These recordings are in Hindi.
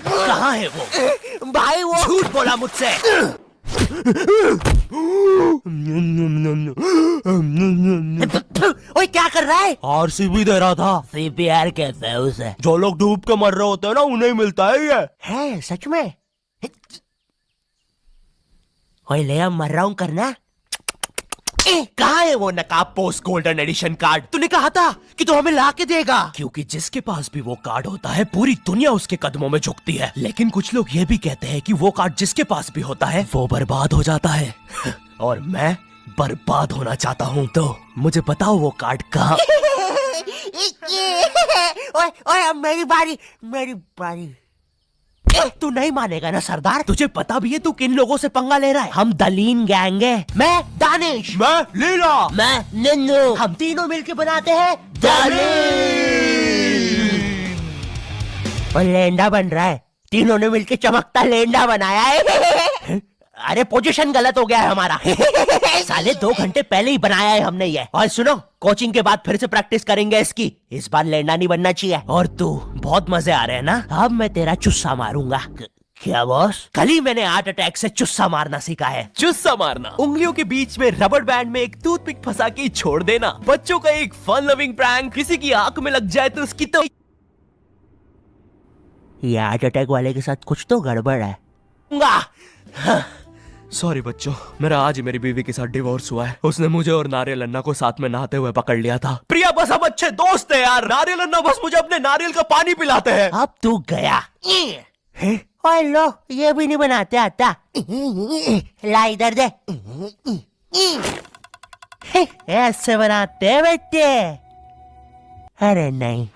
कहाँ है वो? भाई वो झूठ बोला मुझसे। ओए क्या कर रहा है? आरसीबी दे रहा था। सीपीआर कहते हैं उसे। जो लोग डूब के मर रहे होते हैं ना, उन्हें मिलता है ये। है सच में? ओए ले अब मर रहा हूँ करना। कहाँ है वो नकाब पोस्ट गोल्डन एडिशन कार्ड? तूने कहा था कि तू हमें ला के देगा। क्योंकि जिसके पास भी वो कार्ड होता है, पूरी दुनिया उसके कदमों में झुकती है। लेकिन कुछ लोग ये भी कहते हैं कि वो कार्ड जिसके पास भी होता है, वो बर्बाद हो जाता है। और मैं बर्बाद होना चाहता हूँ, तो मुझे बताओ वो कार्ड कहाँ? ओए ओए अब मेरी बारी। तू नहीं मानेगा ना सरदार? तुझे पता भी है तू किन लोगों से पंगा ले रहा है? हम दलीन गैंग है। मैं दानिश, मैं लीला, मैं नन्नू, हम तीनों मिलके बनाते हैं दलीन। और लेंडा बन रहा है। तीनों ने मिलके चमकता लेंडा बनाया है। अरे पोजीशन गलत हो गया है हमारा। साले 2 घंटे पहले ही बनाया है हमने ये। और सुनो, कोचिंग के बाद फिर से प्रैक्टिस करेंगे इसकी। इस बार लेंडा नहीं बनना चाहिए। और तू बहुत मजे आ रहे हैं ना? अब मैं तेरा चुस्सा मारूंगा। क्या बॉस? कल ही मैंने हार्ट अटैक से चुस्सा मारना सीखा है। चुस्सा मारना? उंगलियों के बीच में रबर बैंड में एक टूथपिक फंसा के छोड़ देना। बच्चों का एक फन लविंग प्रैंक। किसी की आंख में लग जाए तो उसकी तो ये हार्ट अटैक वाले के साथ कुछ तो गड़बड़ है। सॉरी बच्चों, मेरा आज ही मेरी बीवी के साथ डिवोर्स हुआ है। उसने मुझे और नारियल अन्ना को साथ में नहाते हुए पकड़ लिया था। प्रिया बस हम अच्छे दोस्त हैं यार। नारियल अन्ना बस मुझे अपने नारियल का पानी पिलाते हैं। अब तू गया। ओए लो, ये भी नहीं बनाते आता। ला इधर दे। ऐसे बनाते हैं बेटे। अरे नहीं।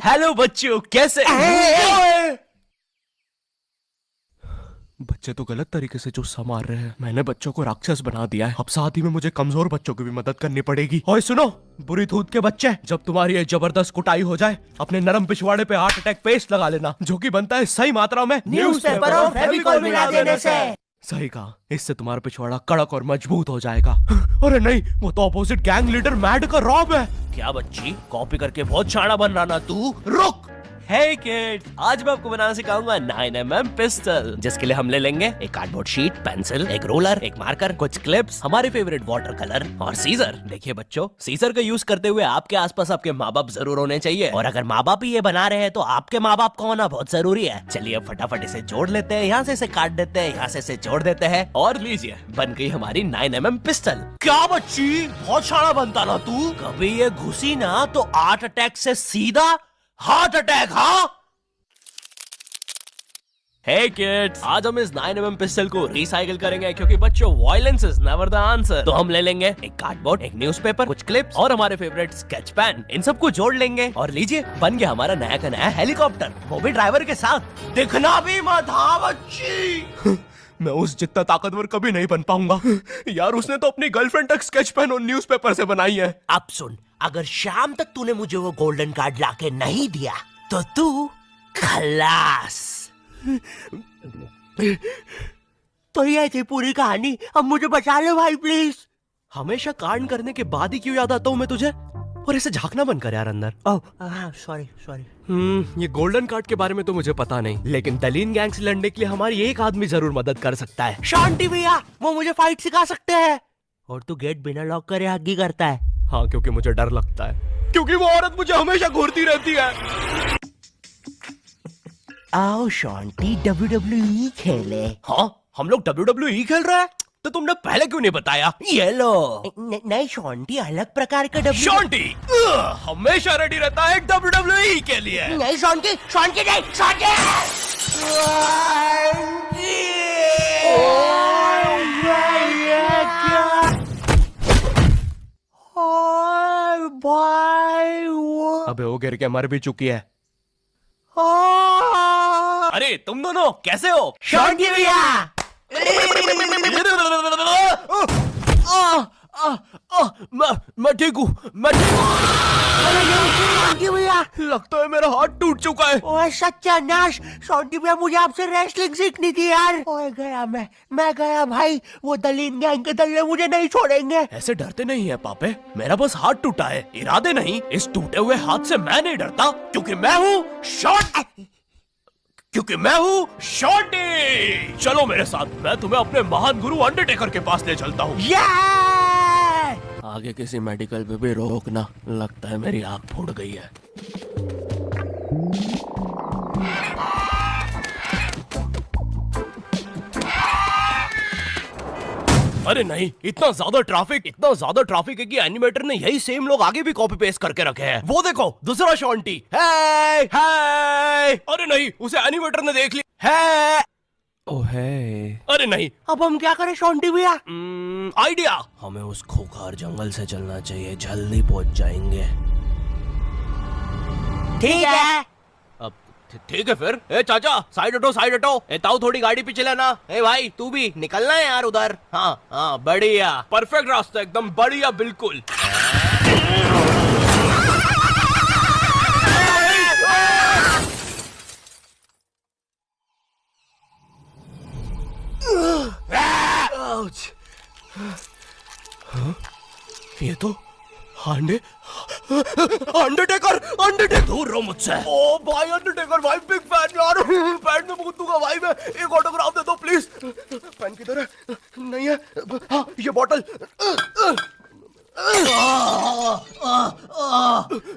हेलो बच्चों, कैसे? बच्चे तो गलत तरीके से चुस्सा मार रहे हैं। मैंने बच्चों को राक्षस बना दिया है। अब साथ ही में मुझे कमजोर बच्चों की भी मदद करनी पड़ेगी। और सुनो बुरी धूत के बच्चे, जब तुम्हारी ये जबरदस्त कुटाई हो जाए, अपने नरम पिछवाड़े पे हार्ट अटैक पेस्ट लगा लेना, जो कि बनता है सही मात्रा में न्यूज़पेपर और फेविकोल मिला देने से। सही कहा, इससे तुम्हारा पिछवाड़ा कड़क और मजबूत हो जाएगा। अरे नहीं, वो तो अपोजिट गैंग लीडर मैड का रॉब है। क्या बच्ची, कॉपी करके बहुत शाना बन रहा ना तू? रुक। Hey kid, आज मैं आपको बनाना सिखाऊंगा 9mm पिस्टल, जिसके लिए हम ले लेंगे एक कार्डबोर्ड शीट, पेंसिल, एक रोलर, एक मार्कर, कुछ क्लिप्स, हमारे फेवरेट वाटर कलर और सीजर। देखिए बच्चों, सीजर का यूज करते हुए आपके आसपास आपके माँ बाप जरूर होने चाहिए। और अगर माँ बाप ही ये बना रहे हैं तो आपके माँ बाप का होना बहुत जरूरी है। चलिए अब फटाफट इसे जोड़ लेते हैं। यहाँ से इसे काट देते हैं, यहाँ से इसे जोड़ देते हैं, और लीजिए बन गई हमारी 9mm पिस्टल। क्या बच्ची, बहुत शाना बनता ना तू? कभी ये घुसी ना तो हार्ट अटैक से सीधा हार्ट अटैक। हाँ Hey kids, आज हम इस 9mm पिस्टल को रिसाइकिल करेंगे, क्योंकि बच्चों violence is never the answer. तो हम ले लेंगे एक कार्डबोर्ड, एक न्यूज़पेपर, कुछ क्लिप्स और हमारे फेवरेट स्केच पेन। इन सबको जोड़ लेंगे और लीजिए बन गया हमारा नया का नया हेलीकॉप्टर, वो भी ड्राइवर के साथ। दिखना भी मत। हाँ बच्ची। मैं उस जितना ताकतवर कभी नहीं बन पाऊंगा यार। उसने तो अपनी गर्लफ्रेंड तक स्केच पेन और न्यूज़पेपर से बनाई है। अब सुन, अगर शाम तक तूने मुझे वो गोल्डन कार्ड लाके नहीं दिया तो तू खलास। तो ये थी पूरी कहानी। अब मुझे बचा लो भाई प्लीज। हमेशा कांड करने के बाद ही क्यों याद आता हूँ मैं तुझे? और इसे झांकना बंद कर यार अंदर। Oh sorry. ये गोल्डन कार्ड के बारे में तो मुझे पता नहीं, लेकिन दलीन गैंग से लड़ने के लिए हमारी एक आदमी जरूर मदद कर सकता है। शांति भैया, वो मुझे फाइट सिखा सकते हैं। और तू गेट बिना लॉक करे हग्गी करता है। हाँ, क्योंकि मुझे डर लगता है, क्योंकि वो औरत मुझे हमेशा घूरती रहती है। आओ शांति WWE खेले। हाँ, हम लोग WWE खेल रहे हैं? तो तुमने पहले क्यों नहीं बताया? ये लो। नहीं शांति अलग प्रकार का शांति हमेशा रेडी रहता है WWE के लिए। नहीं शांति नहीं शांति। अबे वो गिर के मर भी चुकी है। अरे तुम दोनों कैसे हो? शांति भैया। मैं ठीक हूँ, मैं शॉन्टी भैया, लगता है मेरा हाथ टूट चुका है। ओए सत्यानाश, शॉन्टी भैया मुझे आपसे रेसलिंग सीखनी थी यार। ओए गया मैं गया भाई, वो दलीन गैंग के दल्ले मुझे नहीं छोड़ेंगे। ऐसे डरते नहीं है पापे, मेरा बस हाथ टूटा है, इरादे नहीं। इस टूटे हुए हाथ से मैं नहीं डरता, क्योंकि मैं हूँ शॉन्टी। चलो मेरे साथ, मैं तुम्हें अपने महान गुरु अंडरटेकर के पास ले चलता हूँ। आगे किसी मेडिकल पे भी रोकना, लगता है मेरी आंख फूट गई है। अरे नहीं, इतना ज्यादा ट्रैफिक है कि एनिमेटर ने यही सेम लोग आगे भी कॉपी पेस्ट करके रखे हैं। वो देखो, दूसरा शॉन्टी। हे अरे नहीं, उसे एनिमेटर ने देख लिया है। ओ है, अरे नहीं, अब हम क्या करें शॉन्टी भैया? आइडिया, हमें उस खोखार जंगल से चलना चाहिए, जल्दी पहुंच जाएंगे। ठीक है। अब ठीक है फिर। ए चाचा, साइड हटो। ए ताऊ, थोड़ी गाड़ी पीछे लेना। ए भाई, तू भी निकलना है यार उधर। हाँ, बढ़िया, परफेक्ट रास्ता, एकदम बढ़िया, बिल्कुल। ये तो अंडरटेकर दूर रहो मुझसे। ओ भाई अंडरटेकर भाई, बिग फैन यार, पैंट में मुंह दूंगा भाई मैं। एक ऑटोग्राफ दे दो प्लीज। पेन किधर है? नहीं है। हाँ, ये बॉटल।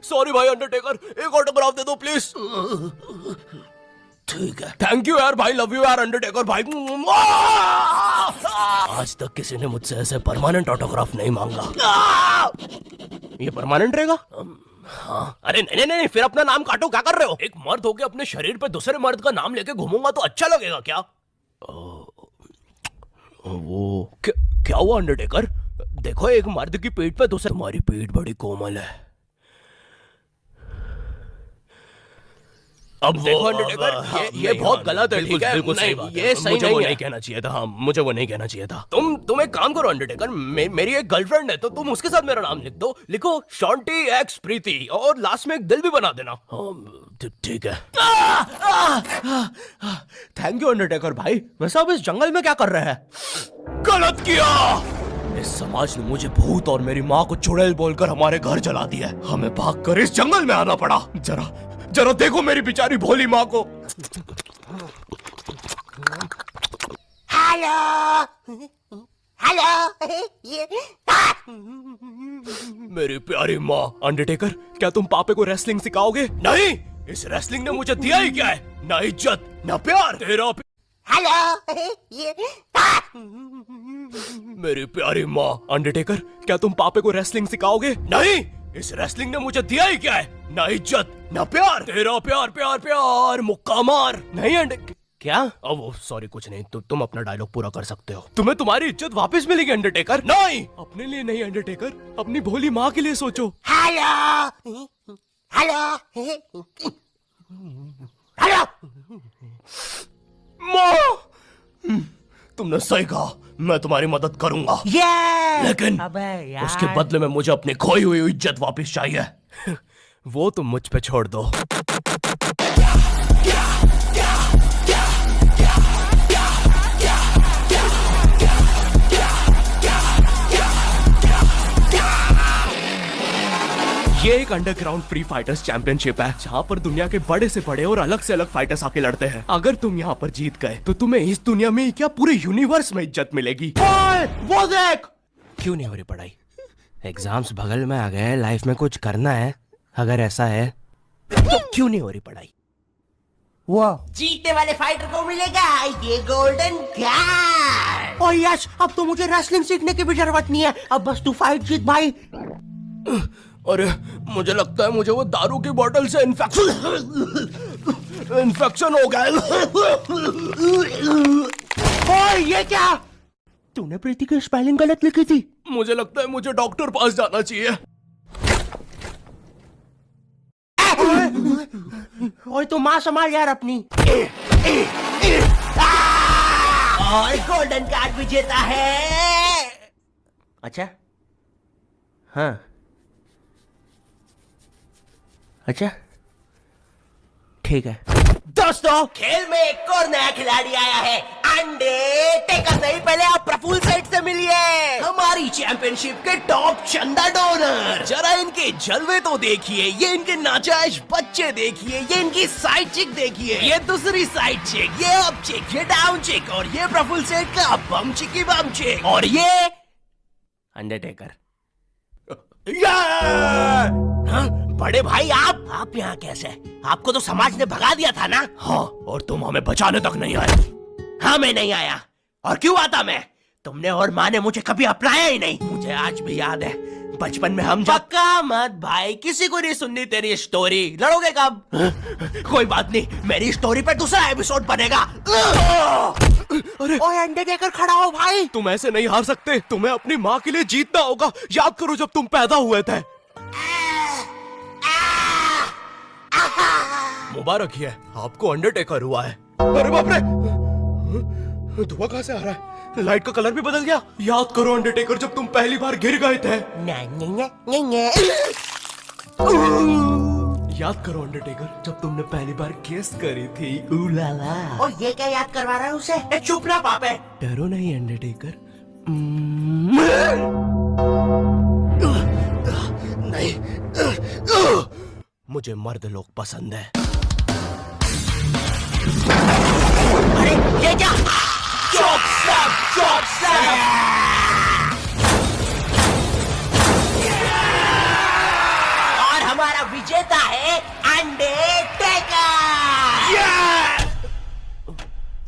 सॉरी भाई अंडरटेकर, एक ऑटोग्राफ दे दो प्लीज। ठीक है, थैंक यू यार भाई, लव यू यार अंडरटेकर भाई। आज तक किसी ने मुझसे ऐसे परमानेंट ऑटोग्राफ नहीं मांगा। ये परमानेंट रहेगा? हाँ। अरे नहीं, फिर अपना नाम काटो, क्या कर रहे हो? एक मर्द होके अपने शरीर पे दूसरे मर्द का नाम लेके घूमूंगा तो अच्छा लगेगा क्या? वो क्या हुआ अंडरटेकर? देखो, एक मर्द की पीठ पे दूसरे। तुम्हारी पीठ बड़ी कोमल है। अब देखो अंडरटेकर, ये बहुत गलत है, ठीक है? बिल्कुल सही बात है। ये सही नहीं कहना चाहिए था। हाँ, मुझे वो नहीं कहना चाहिए था। तुम एक काम करो अंडरटेकर, मेरी एक गर्लफ्रेंड है, तो तुम उसके साथ मेरा नाम लिख दो। लिखो शॉन्टी एक्स प्रीति, और लास्ट में एक दिल भी बना देना। ठीक है। थैंक यू अंडरटेकर भाई। वैसे अब इस जंगल में क्या कर रहे हैं? गलत किया। इस समाज ने मुझे भूत और मेरी माँ को चुड़ैल बोलकर हमारे घर जला दिया। हमें भागकर इस जंगल में आना पड़ा। जरा देखो मेरी बेचारी भोली माँ को। हेलो। मेरी प्यारी माँ। अंडरटेकर, क्या तुम पापे को रेसलिंग सिखाओगे? नहीं, इस रेसलिंग ने मुझे दिया ही क्या है? ना इज्जत, ना प्यार। तेरा हेलो। मेरी प्यारी माँ। अंडरटेकर, क्या तुम पापे को रेसलिंग सिखाओगे? नहीं, इस रेसलिंग ने मुझे दिया ही क्या है? ना इज्जत, ना प्यार। तेरा प्यार, मुक्का मार। नहीं क्या? अब सॉरी, कुछ नहीं। तुम अपना डायलॉग पूरा कर सकते हो। तुम्हें तुम्हारी इज्जत वापस मिलेगी अंडरटेकर। नहीं, अपने लिए नहीं अंडरटेकर, अपनी भोली माँ के लिए सोचो। हेलो। माँ, तुमने सही कहा, मैं तुम्हारी मदद करूंगा। लेकिन अबे यार, उसके बदले में मुझे अपनी खोई हुई इज्जत वापस चाहिए। वो तुम मुझ पे छोड़ दो। ये एक अंडरग्राउंड फ्री फाइटर्स चैंपियनशिप है, जहाँ पर दुनिया के बड़े से बड़े और अलग से अलग फाइटर्स आके लड़ते हैं। अगर तुम यहाँ पर जीत गए तो तुम्हें इस दुनिया में क्या, पूरे यूनिवर्स में इज्जत मिलेगी। वो देख। क्यों नहीं हो रही पढ़ाई? एग्जाम्स बगल में आ गए, लाइफ में कुछ करना है। अगर ऐसा है तो क्यों नहीं हो रही पढ़ाई? वो जीतने वाले फाइटर को मिलेगा ये गोल्डन कार्ड। और यस, अब तो मुझे रेसलिंग सीखने की भी जरूरत नहीं है। अब बस तू फाइट जीत भाई। अरे मुझे लगता है मुझे वो दारू की बोतल से इन्फेक्शन हो गया। ओए ये क्या? तूने प्रीति की स्पेलिंग गलत लिखी थी। मुझे लगता है मुझे डॉक्टर पास जाना चाहिए। ओए तू माँ संभाल यार अपनी। और गोल्डन कार्ड विजेता है। अच्छा, हाँ, अच्छा ठीक है। दोस्तों, खेल में एक और नया खिलाड़ी आया है, अंडरटेकर। नहीं, पहले आप प्रफुल्ल सेठ से मिलिए, हमारी चैंपियनशिप के टॉप चंदा डोनर। जरा इनके जलवे तो देखिए, ये इनके नाजायज बच्चे देखिए, ये इनकी साइड चिक देखिए, ये दूसरी साइड चिक, ये अप चिक, ये डाउन चिक, और ये प्रफुल्ल सेठ का बम चिकी बम चिक, और ये अंडरटेकर। हाँ, बड़े भाई, आप यहाँ कैसे? आपको तो समाज ने भगा दिया था ना? हाँ, और तुम हमें बचाने तक नहीं आए। हाँ, मैं नहीं आया। और क्यों आता मैं? तुमने और माँ ने मुझे कभी अपनाया ही नहीं। मुझे आज भी याद है, बचपन में हम पक्का मत भाई, किसी को नहीं सुननी तेरी स्टोरी। लड़ोगे कब? कोई बात नहीं, मेरी स्टोरी पे दूसरा एपिसोड बनेगा। अरे ओए अंडरटेकर, खड़ा हो भाई। तुम ऐसे नहीं हार सकते, तुम्हें अपनी माँ के लिए जीतना होगा। याद करो जब तुम पैदा हुए थे। मुबारक है, आपको अंडरटेकर हुआ है। अरे बाप रे, धुआं कहां से आ रहा है? लाइट का कलर भी बदल गया। याद करो अंडरटेकर, जब तुम पहली बार गिर गए थे। याद करो अंडरटेकर, जब तुमने पहली बार किस करी थी। उलाला। और ये क्या याद करवा रहा है उसे? चुप ना पापे। डरो नहीं अंडरटेकर। नहीं, मुझे मर्द लोग पसंद है। अरे ये क्या? Chop slap, chop slap. और हमारा विजेता है अंडरटेकर।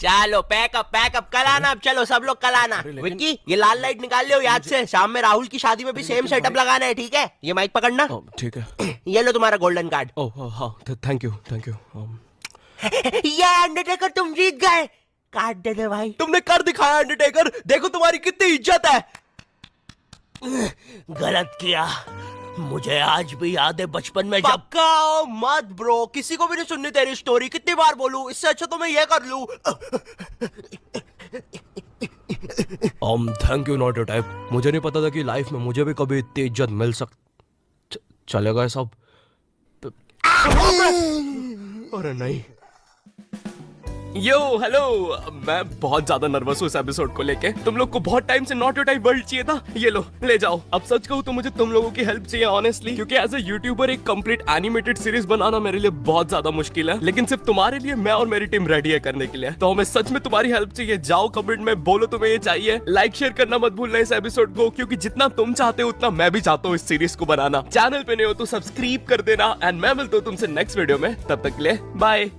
चलो पैकअप कल आना। अब चलो सब लोग कल आना। विक्की, ये लाल लाइट निकाल लियो याद से। शाम में राहुल की शादी में भी सेम सेटअप लगाना है, ठीक है? ये माइक पकड़ना। ठीक है। ये लो तुम्हारा गोल्डन कार्ड। ओह हाँ, थैंक यू, थैंक यू। ये अंडरटेकर, तुम जीत गए। कार्ड दे दे भाई। तुमने कर दिखाया अंडरटेकर, देखो तुम्हारी कितनी इज्जत है। गलत किया, मुझे आज भी याद है बचपन में जब। पक्का मत ब्रो, किसी को भी नहीं सुननी तेरी स्टोरी। कितनी बार बोलूं, इससे अच्छा तो मैं ये कर लूं। Thank you not your type. मुझे नहीं पता था कि लाइफ में मुझे भी कभी इतनी इज्जत मिल चलेगा सब। अरे नहीं। यो हेलो, मैं बहुत ज्यादा नर्वस हूँ इस एपिसोड को लेके। तुम लोग को बहुत टाइम से नॉट योर टाइप वर्ल्ड चाहिए था, ये लो ले जाओ। अब सच कहूँ तो मुझे तुम लोगों की हेल्प चाहिए ऑनेस्टली, क्योंकि एज ए यूट्यूबर एक कंप्लीट एनिमेटेड सीरीज बनाना मेरे लिए बहुत ज्यादा मुश्किल है। लेकिन सिर्फ तुम्हारे लिए मैं और मेरी टीम रेडी है करने के लिए। तो हमें सच में तुम्हारी हेल्प चाहिए। जाओ कमेंट में बोलो तुम्हें ये चाहिए। लाइक शेयर करना मत भूलना इस एपिसोड को, क्योंकि जितना तुम चाहते हो उतना मैं भी चाहता हूँ इस सीरीज को बनाना। चैनल पे नहीं हो तो सब्सक्राइब कर देना। एंड मैं मिलता हूँ तुमसे नेक्स्ट वीडियो में, तब तक के लिए बाय।